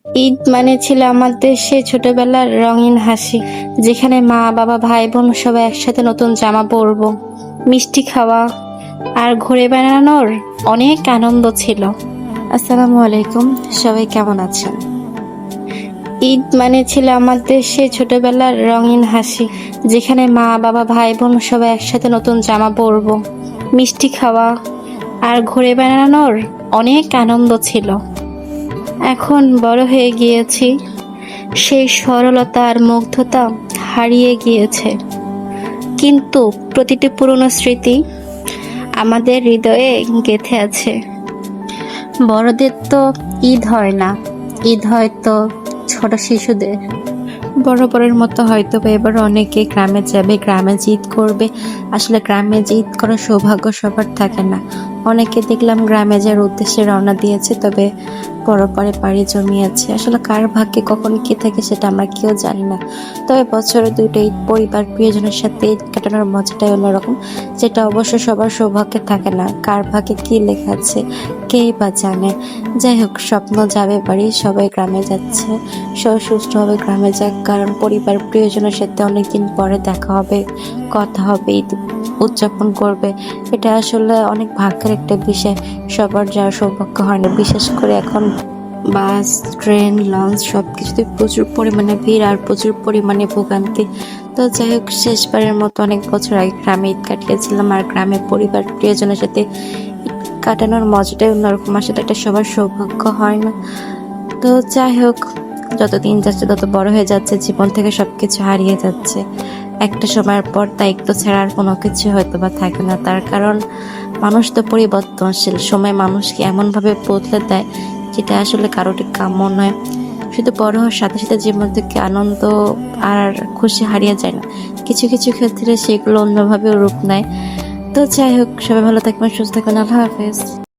ঈদ মানে ছিল আমাদের সেই ছোটবেলার রঙিন হাসি, যেখানে মা বাবা ভাই বোন সবাই একসাথে নতুন জামা পরবো, মিষ্টি খাওয়া আর ঘুরে বেড়ানোর অনেক আনন্দ ছিল। আসসালামু আলাইকুম, সবাই কেমন আছেন? ঈদ মানে ছিল আমাদের সেই ছোটবেলার রঙিন হাসি, যেখানে মা বাবা ভাই বোন সবাই একসাথে নতুন জামা পরবো, মিষ্টি খাওয়া আর ঘুরে বেড়ানোর অনেক আনন্দ ছিল। এখন বড় হয়ে গিয়েছি, সেই সরলতা আর মুগ্ধতা হারিয়ে গিয়েছে, কিন্তু প্রতিটি পুরনো স্মৃতি আমাদের হৃদয়ে গেঁথে আছে। বড়দের তো ঈদ হয় না, ঈদ হয়তো ছোট শিশুদের। বরাবরের মতো হয়তো বা এবার অনেকে গ্রামে যাবে, গ্রামে যে ঈদ করবে। আসলে গ্রামে যে ঈদ করার সৌভাগ্য সবার থাকে না। অনেকে দেখলাম গ্রামে যাওয়ার উদ্দেশ্যে রওনা দিয়েছে, তবে পরে পাড়ি জমিয়েছে। আসলে কার ভাগ্যে কখন কি থাকে সেটা আমরা কেউ জানি না। তবে বছরে দুটো ঈদ পরিবার প্রিয়জনের সাথে ঈদ কাটানোর মজাটাই অন্যরকম, যেটা অবশ্য সবার সৌভাগ্যে থাকে না। কার ভাগ্যে কি লেখা আছে কেই বা জানে। যাই হোক, স্বপ্ন যাবে বাড়ি, সবাই গ্রামে যাচ্ছে। সবাই সুষ্ঠুভাবে গ্রামে যাক, কারণ পরিবার প্রিয়জনের সাথে অনেকদিন পরে দেখা হবে, কথা হবে, ঈদ উদযাপন করবে। এটা আসলে অনেক ভাগ্যের একটা বিষয়, সবার যাওয়ার সৌভাগ্য হয় না। বিশেষ করে এখন বাস, ট্রেন, লঞ্চ সবকিছুতে প্রচুর পরিমাণে ভিড় আর প্রচুর পরিমাণে ভোগান্তি। তো যাই হোক, শেষবারের মতো অনেক বছর আগে গ্রামে ঈদ কাটিয়েছিলাম, আর গ্রামে পরিবার প্রিয়জনের সাথে ঈদ কাটানোর মজাটাই অন্যরকম। আসলে এটা সবার সৌভাগ্য হয় না। তো যাই হোক, যত দিন যাচ্ছে তত বড় হয়ে যাচ্ছে, জীবন থেকে সবকিছু হারিয়ে যাচ্ছে। একটা সময়ের পর দায়িত্ব ছাড়া আর কোনো কিছু হয়তো বা থাকে না। তার কারণ মানুষ তো পরিবর্তনশীল, সময় মানুষকে এমনভাবে বদলে দেয় যেটা আসলে কারোরই কাম্য নয়। শুধু বড় হওয়ার সাথে সাথে জীবন থেকে আনন্দ আর খুশি হারিয়ে যায় না, কিছু কিছু ক্ষেত্রে সেগুলো অন্যভাবে রূপ নেয়। তো যাই হোক, সবাই ভালো থাকবেন, সুস্থ থাকবেন, আল্লাহ হাফেজ।